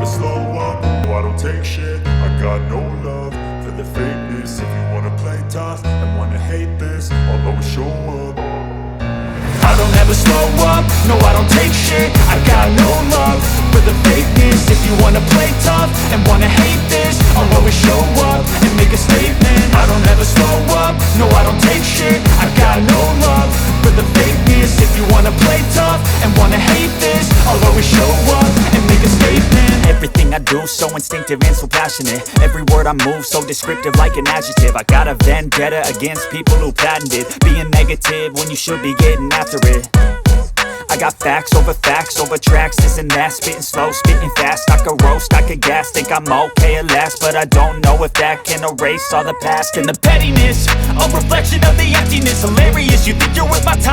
never slow up, no I don't take shit. I got no love for the fakeness. If you wanna play tough and wanna hate this, I'll always show up. I don't ever slow up, no I don't take shit. I got no love for the fakeness. If you wanna play tough and wanna hate this, I'll always show up and make a statement. I don't ever slow up, no I don't take shit. I got no love for the fakeness. If you wanna play tough and wanna hate this, I'll always show up and make a statement. Everything I do so instinctive and so passionate. Every word I move so descriptive like an adjective. I got a vendetta against people who patented being negative when you should be getting after it. I got facts over tracks, this and that. Spitting slow, spitting fast, I could roast, I could gas. Think I'm okay at last, but I don't know if that can erase all the past. And the pettiness, a reflection of the emptiness. Hilarious, you think you're worth my time.